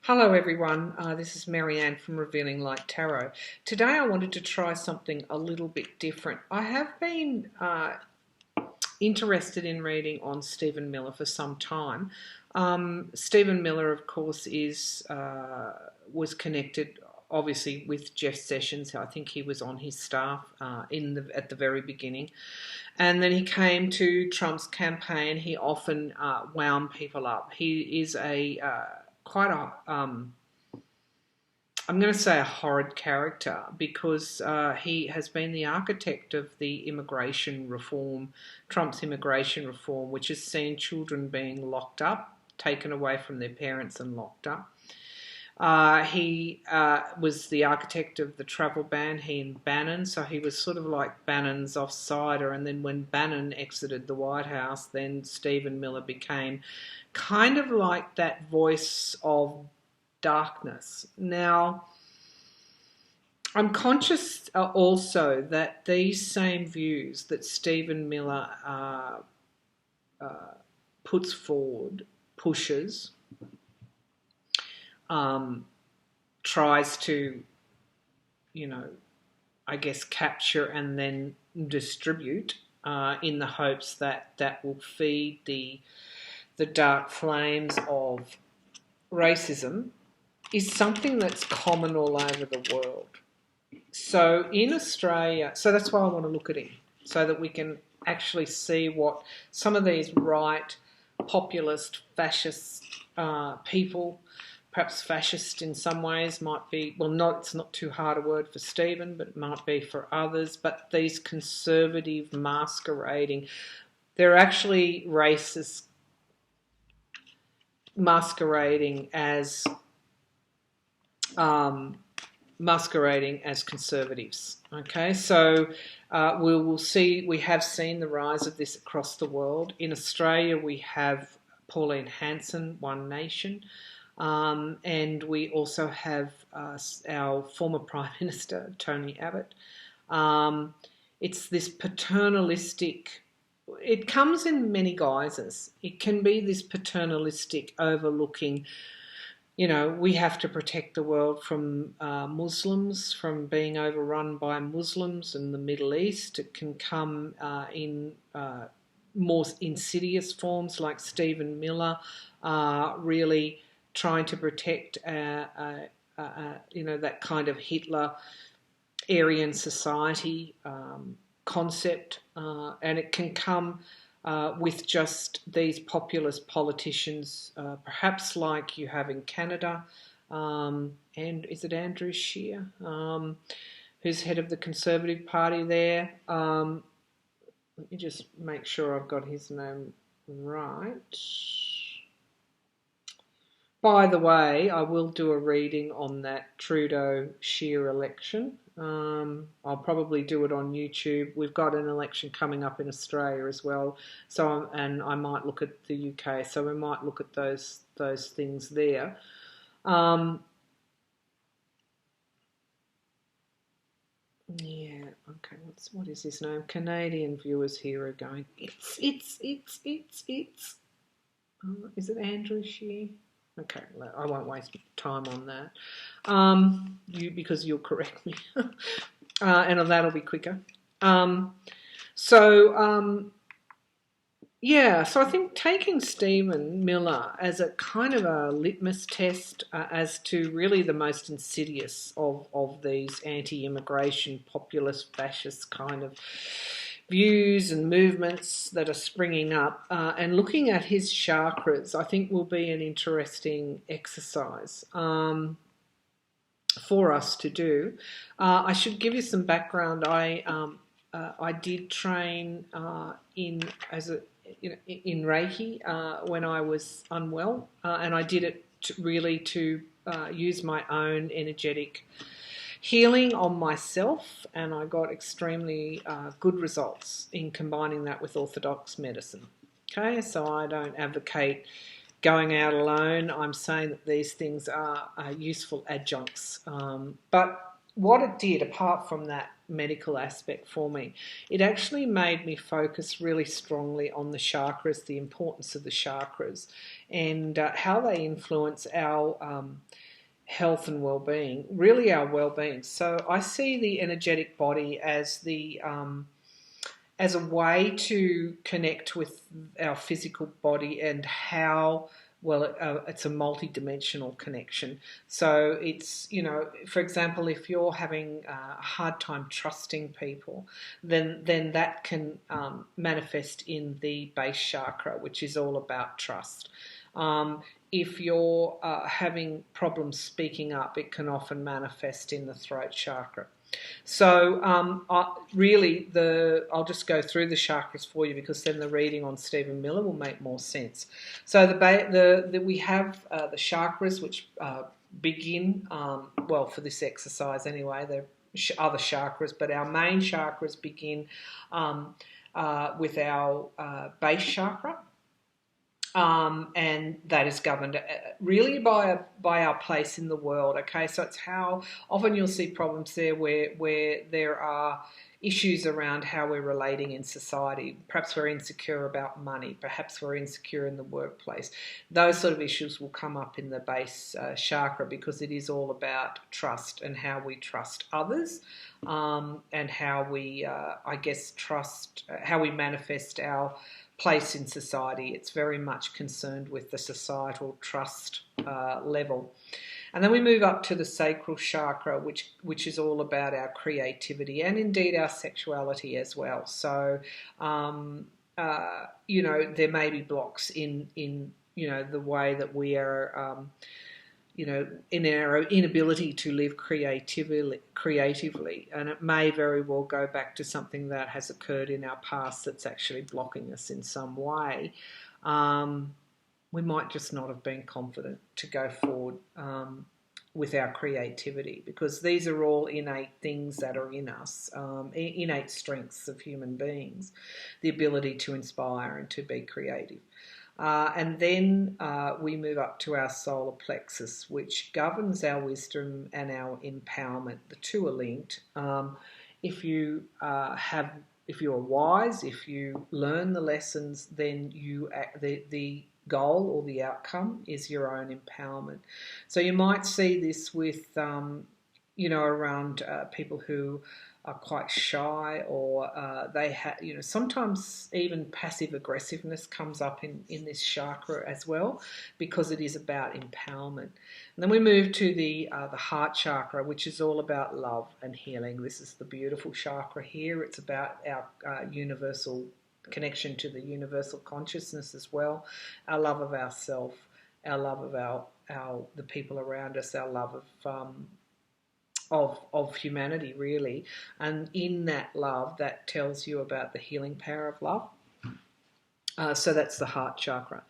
Hello everyone, this is Marianne from Revealing Light Tarot. Today I wanted to try something a little bit different. I have been interested in reading on Stephen Miller for some time. Stephen Miller, of course, was connected obviously with Jeff Sessions. I think he was on his staff at the very beginning. And then he came to Trump's campaign. He often wound people up. He is quite a, I'm going to say a horrid character because he has been the architect of the immigration reform, Trump's immigration reform, which has seen children being locked up, taken away from their parents and locked up. He was the architect of the travel ban, he and Bannon, so he was sort of like Bannon's offsider, and then when Bannon exited the White House, then Stephen Miller became kind of like that voice of darkness. Now, I'm conscious also that these same views that Stephen Miller puts forward, pushes, tries to, I guess capture and then distribute in the hopes that that will feed the dark flames of racism, is something that's common all over the world. So in Australia, so that's why I want to look at him, so that we can actually see what some of these right, populist, fascist people, perhaps fascist in some ways, might be, well, it's not too hard a word for Stephen, but it might be for others, but these conservative masquerading, they're actually racist masquerading as conservatives. Okay, so we have seen the rise of this across the world. In Australia, we have Pauline Hanson, One Nation, and we also have our former Prime Minister, Tony Abbott. It's this paternalistic, it comes in many guises. It can be this paternalistic overlooking, we have to protect the world from Muslims, from being overrun by Muslims in the Middle East. It can come in more insidious forms like Stephen Miller, really trying to protect, that kind of Hitler Aryan society concept, and it can come with just these populist politicians, perhaps like you have in Canada, and is it Andrew Scheer, who's head of the Conservative Party there? Let me just make sure I've got his name right. By the way, I will do a reading on that Trudeau-Scheer election. I'll probably do it on YouTube. We've got an election coming up in Australia as well, and I might look at the UK, so we might look at those things there. Yeah, okay. What is his name? Canadian viewers here are going, it's. Is it Andrew Scheer? Okay, I won't waste time on that. Because you'll correct me, and that'll be quicker. So I think taking Stephen Miller as a kind of a litmus test as to really the most insidious of these anti-immigration, populist, fascist kind of views and movements that are springing up, and looking at his chakras, I think will be an interesting exercise for us to do. I should give you some background. I did train in Reiki when I was unwell, and I did it to use my own energetic healing on myself, and I got extremely good results in combining that with orthodox medicine. Okay, so I don't advocate going out alone. I'm saying that these things are useful adjuncts, but what it did, apart from that medical aspect for me, it actually made me focus really strongly on the chakras, the importance of the chakras, and how they influence our health and well-being, really our well-being. So I see the energetic body as as a way to connect with our physical body, and how well it's a multi-dimensional connection. So it's, you know, for example, if you're having a hard time trusting people, then that can manifest in the base chakra, which is all about trust. If you're having problems speaking up, it can often manifest in the throat chakra. So really, I'll just go through the chakras for you, because then the reading on Stephen Miller will make more sense. So we have the chakras, which begin, well, for this exercise anyway, there are other chakras, but our main chakras begin with our base chakra. And that is governed really by our place in the world. Okay, so it's how often you'll see problems there where there are issues around how we're relating in society. Perhaps we're insecure about money. Perhaps we're insecure in the workplace. Those sort of issues will come up in the base chakra, because it is all about trust and how we trust others, and how we, I guess, trust, how we manifest our place in society. It's very much concerned with the societal trust level. And then we move up to the sacral chakra, which is all about our creativity and indeed our sexuality as well. So, you know, there may be blocks in you know, the way that we are, you know, in our inability to live creatively, and it may very well go back to something that has occurred in our past that's actually blocking us in some way. We might just not have been confident to go forward with our creativity, because these are all innate things that are in us, innate strengths of human beings, the ability to inspire and to be creative. And then we move up to our solar plexus, which governs our wisdom and our empowerment. The two are linked. If you if you are wise, if you learn the lessons, then the goal or the outcome is your own empowerment. So you might see this with you know, around people who are quite shy, or they have, you know, sometimes even passive aggressiveness comes up in this chakra as well, because it is about empowerment. And then we move to the heart chakra, which is all about love and healing. This is the beautiful chakra here. It's about our universal connection to the universal consciousness as well, our love of ourself, our love of the people around us, our love of humanity, really. And in that love, that tells you about the healing power of love. So that's the heart chakra.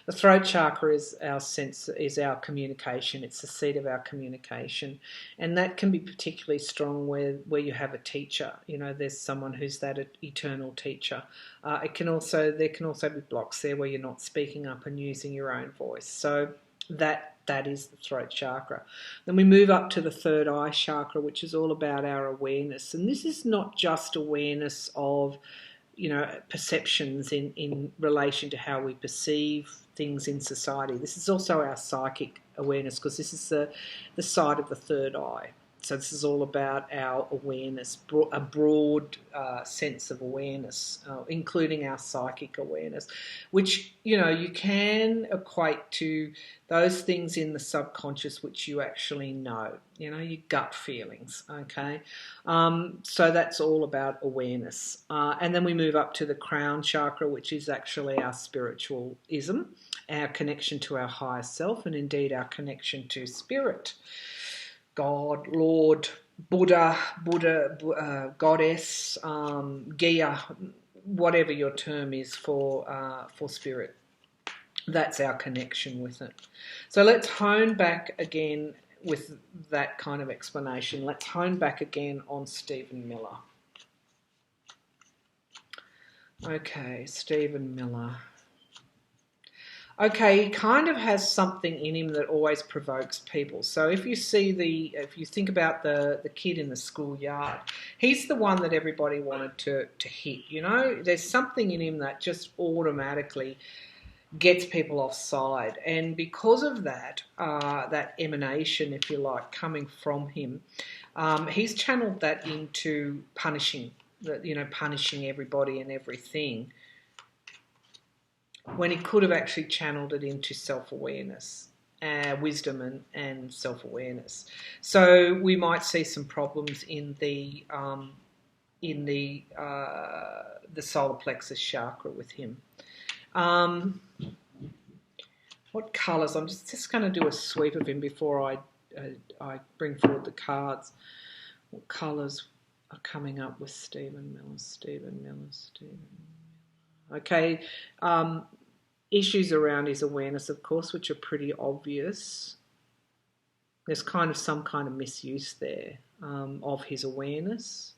The throat chakra is our communication. It's the seat of our communication, and that can be particularly strong where you have a teacher. You know, there's someone who's that eternal teacher. There can also be blocks there where you're not speaking up and using your own voice. So that is the throat chakra. Then we move up to the third eye chakra, which is all about our awareness, and this is not just awareness of, you know, perceptions in relation to how we perceive things in society. This is also our psychic awareness, because this is the side of the third eye. So this is all about our awareness, a broad sense of awareness, including our psychic awareness, which, you know, you can equate to those things in the subconscious which you actually know, you know, your gut feelings, okay? So that's all about awareness. And then we move up to the crown chakra, which is actually our spiritualism, our connection to our higher self, and indeed our connection to spirit. God, Lord, Buddha, Goddess, Gaia, whatever your term is for spirit. That's our connection with it. So let's hone back again with that kind of explanation. Let's hone back again on Stephen Miller. Okay, Stephen Miller. Okay, he kind of has something in him that always provokes people. So if you think about the kid in the schoolyard, he's the one that everybody wanted to hit. You know, there's something in him that just automatically gets people offside, and because of that, that emanation, if you like, coming from him, he's channeled that into punishing, punishing everybody and everything, when he could have actually channeled it into self-awareness, wisdom and self-awareness. So we might see some problems in the solar plexus chakra with him. What colours? I'm just going to do a sweep of him before I bring forward the cards. What colours are coming up with Stephen Miller? Okay, issues around his awareness, of course, which are pretty obvious. There's kind of some kind of misuse there of his awareness.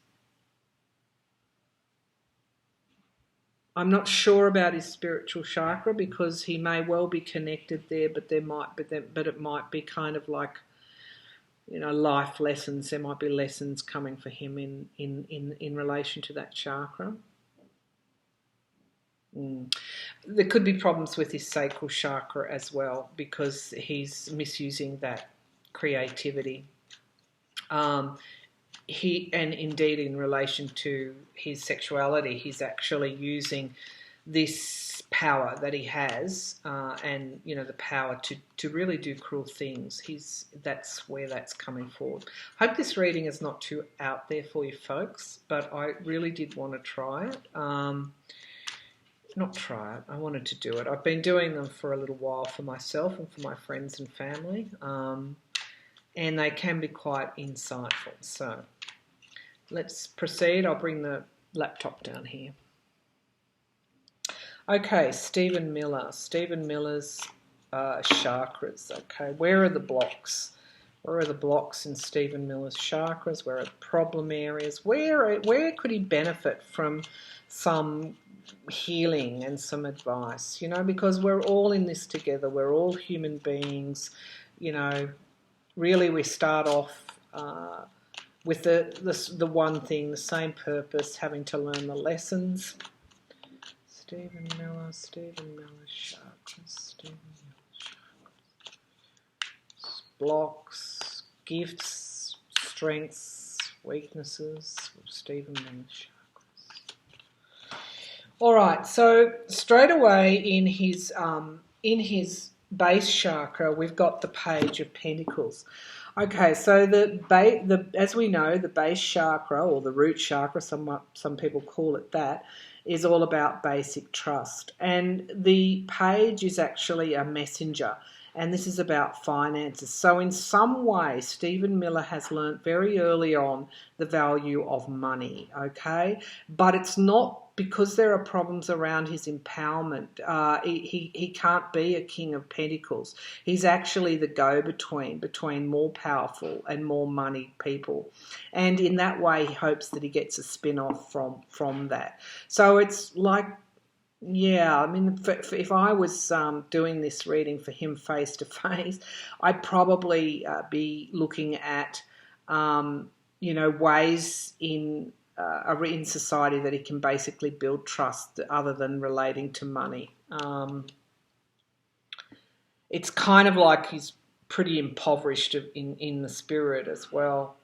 I'm not sure about his spiritual chakra, because he may well be connected there, but it might be kind of like, life lessons. There might be lessons coming for him in relation to that chakra. There could be problems with his sacral chakra as well, because he's misusing that creativity. And indeed, in relation to his sexuality, he's actually using this power that he has, and the power to really do cruel things. That's where that's coming forward. I hope this reading is not too out there for you folks, but I really did want to try it. I wanted to do it. I've been doing them for a little while for myself and for my friends and family, and they can be quite insightful. So let's proceed. I'll bring the laptop down here. Okay, Stephen Miller. Stephen Miller's chakras. Okay, where are the blocks? Where are the blocks in Stephen Miller's chakras? Where are the problem areas? Where could he benefit from some healing and some advice? Because we're all in this together. We're all human beings. Really we start off with the one thing, the same purpose, having to learn the lessons. Stephen Miller's chakras. Blocks, gifts, strengths, weaknesses of Stephen Miller's chakras. All right, so straight away in his base chakra, we've got the Page of Pentacles. Okay, so as we know, the base chakra, or the root chakra, some people call it that, is all about basic trust. And the page is actually a messenger, and this is about finances. So in some way, Stephen Miller has learnt very early on the value of money, okay? But it's not because there are problems around his empowerment. He can't be a King of Pentacles. He's actually the go-between between more powerful and more money people. And in that way, he hopes that he gets a spin-off from that. So it's like, yeah, I mean, if I was doing this reading for him face-to-face, I'd probably be looking at, ways in society that he can basically build trust other than relating to money. It's kind of like he's pretty impoverished in the spirit as well.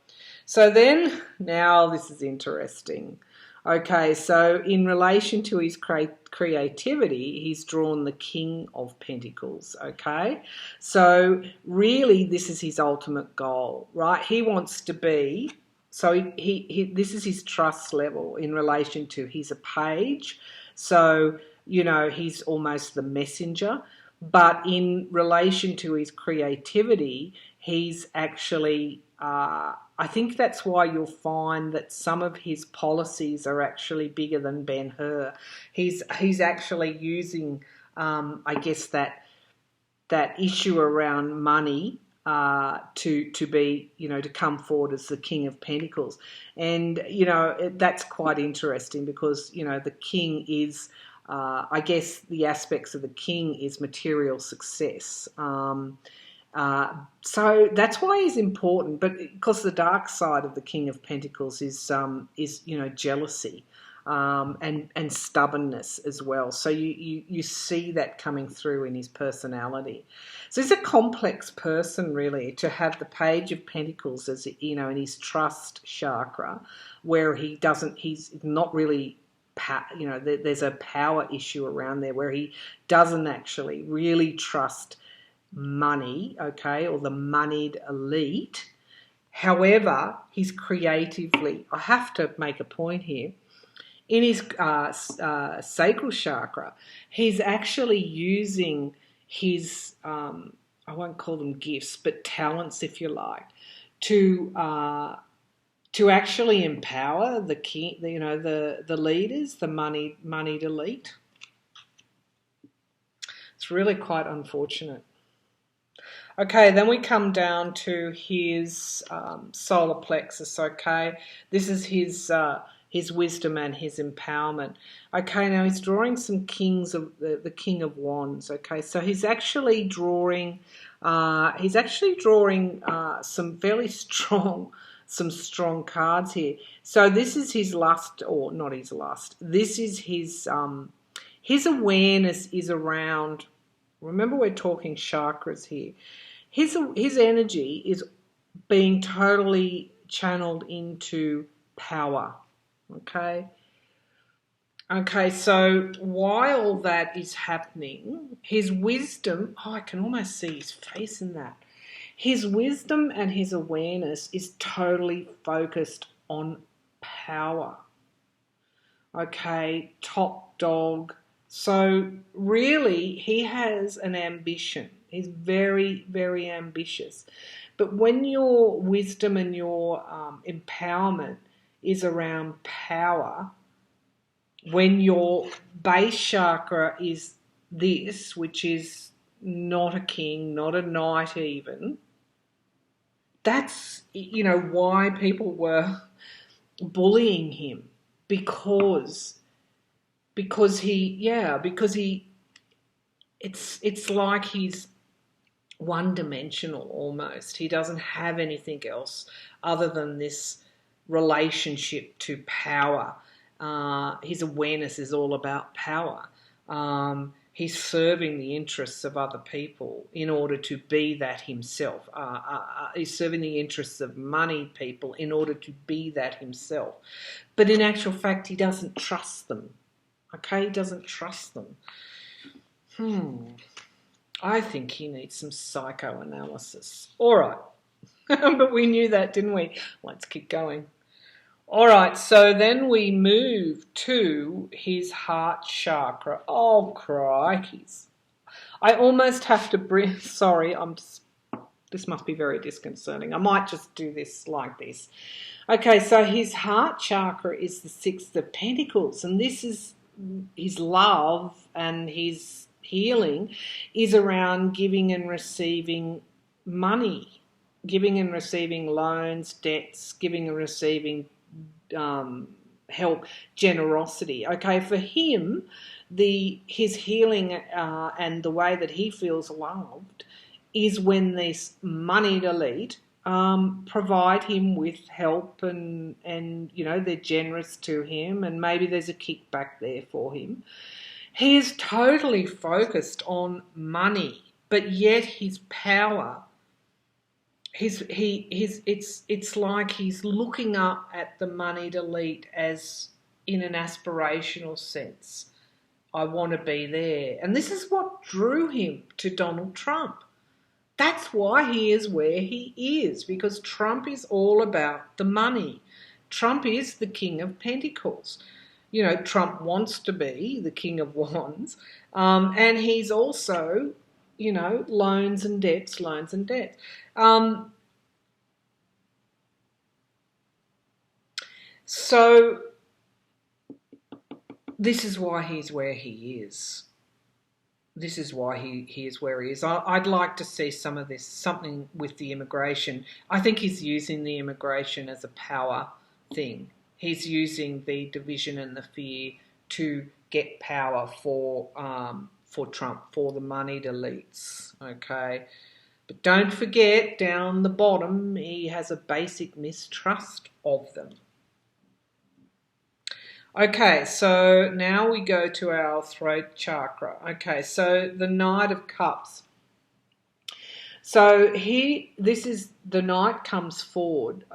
So then, now this is interesting. Okay, so in relation to his creativity, he's drawn the King of Pentacles, okay? So really this is his ultimate goal, right? He wants to be, so this is his trust level in relation to, he's a page, so, he's almost the messenger, but in relation to his creativity, he's actually, I think that's why you'll find that some of his policies are actually bigger than Ben-Hur. He's actually using, I guess, that issue around money to be, to come forward as the King of Pentacles. And, that's quite interesting because, the king is I guess the aspects of the king is material success. So that's why he's important. But because the dark side of the King of Pentacles is jealousy. And stubbornness as well. So you see that coming through in his personality. So he's a complex person, really, to have the Page of Pentacles as, in his trust chakra, where he's not really, there's a power issue around there where he doesn't actually really trust money, okay, or the moneyed elite. However, he's creatively, I have to make a point here, in his sacral chakra, he's actually using his, I won't call them gifts, but talents, if you like, to actually empower the king, the leaders, the moneyed elite. It's really quite unfortunate. Okay, then we come down to his solar plexus, okay? This is his wisdom and his empowerment. Okay, now he's drawing some kings of the King of Wands, okay? So he's actually drawing some fairly strong cards here. So this is his lust, or not his lust. This is his awareness is around, remember we're talking chakras here. His energy is being totally channeled into power. Okay, so while that is happening, his wisdom, I can almost see his face in that. His wisdom and his awareness is totally focused on power. Okay, top dog. So really, he has an ambition. He's very, very ambitious. But when your wisdom and your empowerment is around power, when your base chakra is this, which is not a king, not a knight even, that's, why people were bullying him, because it's like he's one-dimensional almost. He doesn't have anything else other than this relationship to power. His awareness is all about power. He's serving the interests of other people in order to be that himself. He's serving the interests of money people in order to be that himself. But in actual fact, he doesn't trust them. Okay, he doesn't trust them. I think he needs some psychoanalysis. All right. But we knew that, didn't we? Let's keep going. All right, so then we move to his heart chakra. Oh, crikeys. I almost have to bring... Sorry, this must be very disconcerting. I might just do this like this. Okay, so his heart chakra is the Six of Pentacles, and this is his love and his healing is around giving and receiving money, giving and receiving loans, debts, giving and receiving help, generosity. Okay, for him, his healing and the way that he feels loved is when this moneyed elite provide him with help and they're generous to him, and maybe there's a kickback there for him. He is totally focused on money, but yet his power, it's like he's looking up at the moneyed elite as in an aspirational sense. I want to be there. And this is what drew him to Donald Trump. That's why he is where he is, because Trump is all about the money. Trump is the King of Pentacles. Trump wants to be the King of Wands. And he's also, loans and debts. So this is why he's where he is. This is why he is where he is. I'd like to see something with the immigration. I think he's using the immigration as a power thing. He's using the division and the fear to get power for Trump, for the moneyed elites. Okay, but don't forget, down the bottom, he has a basic mistrust of them. Okay, so now we go to our throat chakra. Okay, so the Knight of Cups. So this is the Knight comes forward,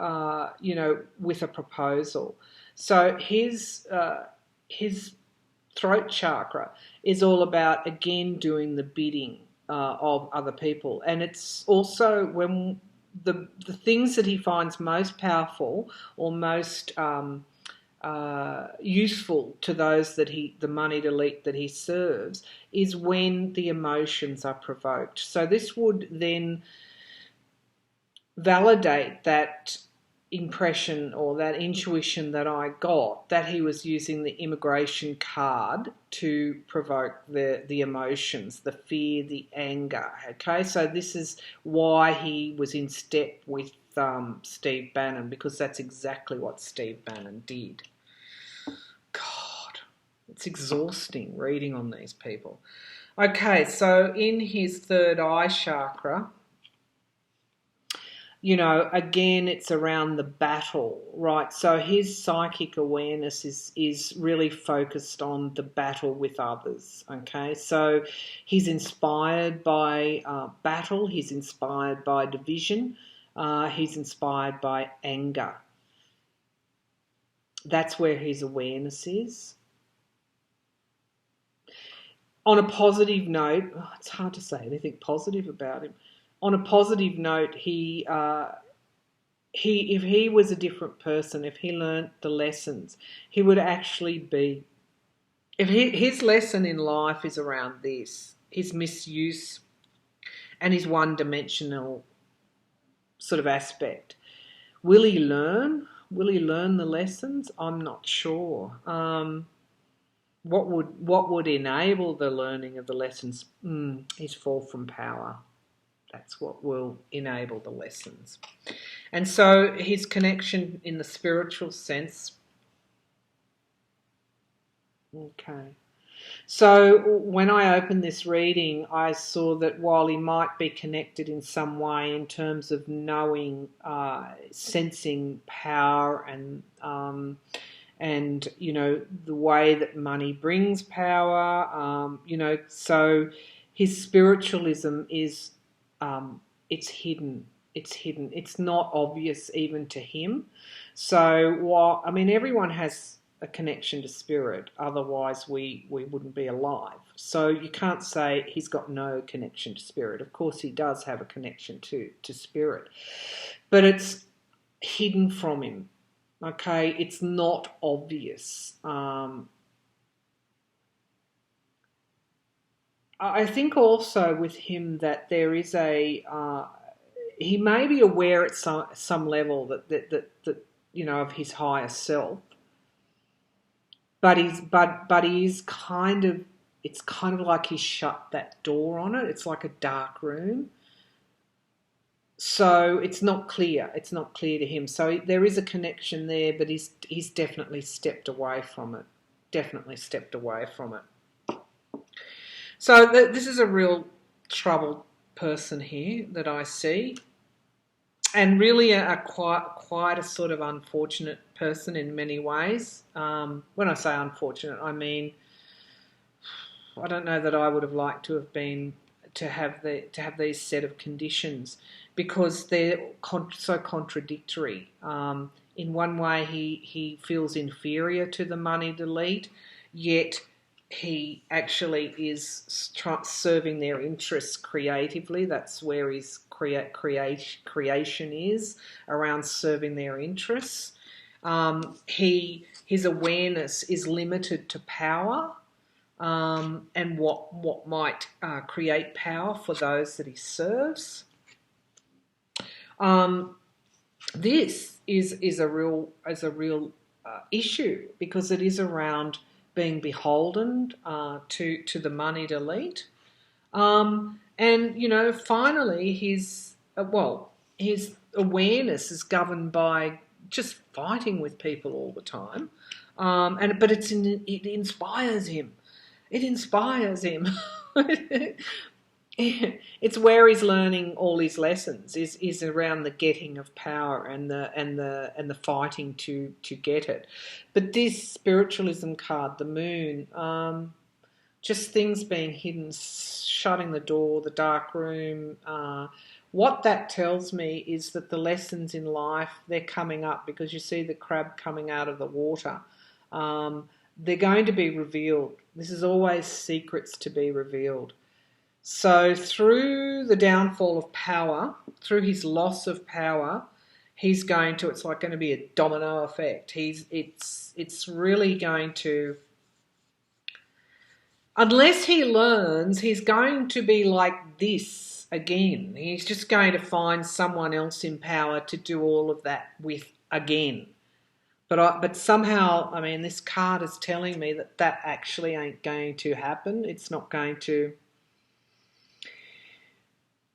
with a proposal. So his throat chakra is all about, again, doing the bidding of other people, and it's also when the things that he finds most powerful or most useful to those the moneyed elite that he serves, is when the emotions are provoked. So this would then validate that impression or that intuition that I got, that he was using the immigration card to provoke the emotions, the fear, the anger. Okay, so this is why he was in step with Steve Bannon, because that's exactly what Steve Bannon did. God, it's exhausting reading on these people. Okay, so in his third eye chakra, again, it's around the battle, right? So his psychic awareness is really focused on the battle with others, okay? So he's inspired by battle, he's inspired by division, he's inspired by anger. That's where his awareness is. On a positive note, it's hard to say anything positive about him. On a positive note, if he was a different person, if he learnt the lessons, he would actually be. His lesson in life is around this, his misuse and his one-dimensional sort of aspect. Will he learn? Will he learn the lessons? I'm not sure. What would enable the learning of the lessons? His fall from power. That's what will enable the lessons. And so his connection in the spiritual sense. Okay. So when I opened this reading, I saw that while he might be connected in some way in terms of knowing, sensing power and the way that money brings power, so his spiritualism is, it's hidden. It's hidden. It's not obvious even to him. So everyone has a connection to spirit, otherwise we wouldn't be alive. So you can't say he's got no connection to spirit. Of course he does have a connection to spirit, but it's hidden from him. Okay, it's not obvious. I think also with him that there is he may be aware at some level that of his higher self, but he's kind of, it's kind of like he's shut that door on it. It's like a dark room. So it's not clear. It's not clear to him. So there is a connection there, but he's definitely stepped away from it. Definitely stepped away from it. So this is a real troubled person here that I see, and really a quite a sort of unfortunate person in many ways. When I say unfortunate, I mean, I don't know that I would have liked to have these set of conditions, because they're so contradictory. In one way, he feels inferior to the moneyed elite, yet he actually is serving their interests creatively. That's where his creation is, around serving their interests. His awareness is limited to power, and what might create power for those that he serves. This is a real issue, because it is around being beholden to the moneyed elite, and finally his awareness is governed by just fighting with people all the time, But it inspires him. It inspires him. It's where he's learning all his lessons is around the getting of power and the fighting to get it. But this spiritualism card, the moon, just things being hidden, shutting the door, the dark room. What that tells me is that the lessons in life, they're coming up, because you see the crab coming out of the water. They're going to be revealed. This is always secrets to be revealed. So through the downfall of power, through his loss of power, he's going to, it's like going to be a domino effect. It's really going to, unless he learns, he's going to be like this again. He's just going to find someone else in power to do all of that with again. But somehow, I mean, this card is telling me that actually ain't going to happen. It's not going to,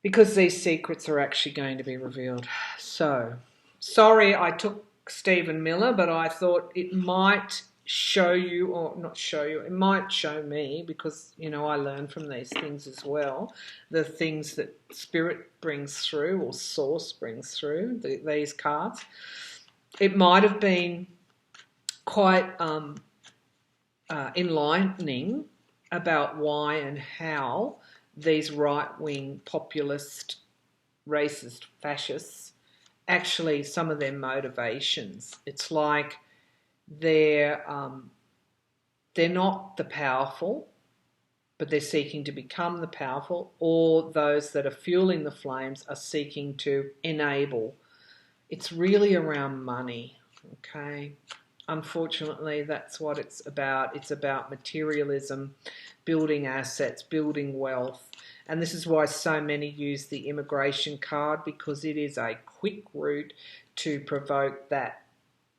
because these secrets are actually going to be revealed. So, sorry I took Stephen Miller, but I thought it might show you, or not show you, it might show me, because, you know, I learn from these things as well, the things that Spirit brings through, or Source brings through, these cards. It might have been quite enlightening about why and how these right-wing populist, racist, fascists, actually some of their motivations, it's like they're not the powerful, but they're seeking to become the powerful, or those that are fueling the flames are seeking to enable. It's really around money, okay? Unfortunately, that's what it's about. It's about materialism, building assets, building wealth. And this is why so many use the immigration card, because it is a quick route to provoke that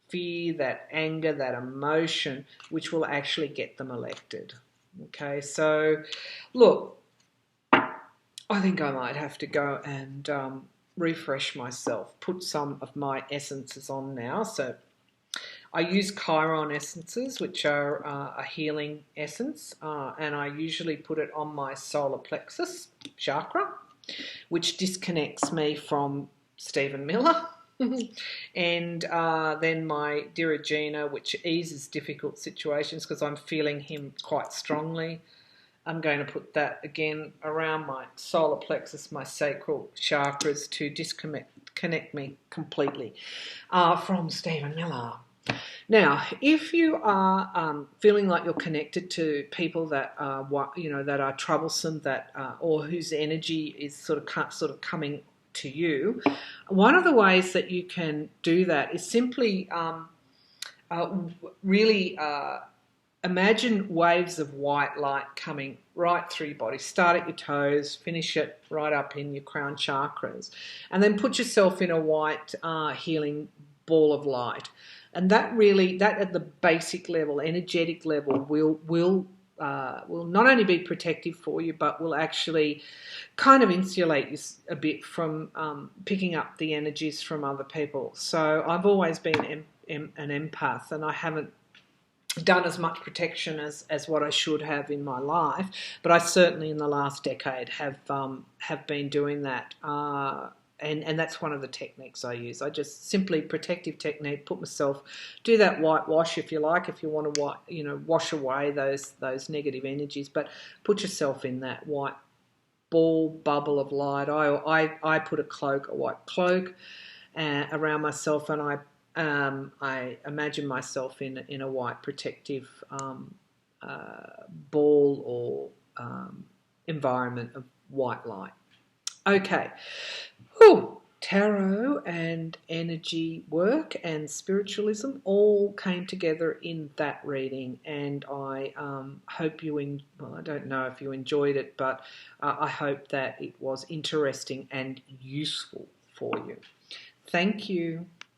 fear, that anger, that emotion, which will actually get them elected. Okay, so look, I think I might have to go and refresh myself, put some of my essences on now. So I use Chiron essences, which are a healing essence, and I usually put it on my solar plexus chakra, which disconnects me from Stephen Miller. And then my Dirigina, which eases difficult situations because I'm feeling him quite strongly. I'm going to put that again around my solar plexus, my sacral chakras, to disconnect me completely from Stephen Miller. Now, if you are feeling like you're connected to people that are, that are troublesome, or whose energy is sort of coming to you, one of the ways that you can do that is simply really imagine waves of white light coming right through your body. Start at your toes, finish it right up in your crown chakras, and then put yourself in a white healing ball of light. And that at the basic level, energetic level, will not only be protective for you, but will actually kind of insulate you a bit from picking up the energies from other people. So I've always been an empath, and I haven't done as much protection as what I should have in my life, but I certainly in the last decade have been doing that. And that's one of the techniques I use. I just simply protective technique, put myself, do that whitewash if you like, if you want to wash away those negative energies, but put yourself in that white bubble of light. I put a white cloak around myself, and I imagine myself in a white protective ball or environment of white light. Okay. Whew. Tarot and energy work and spiritualism all came together in that reading, and I hope I don't know if you enjoyed it, but I hope that it was interesting and useful for you. Thank you.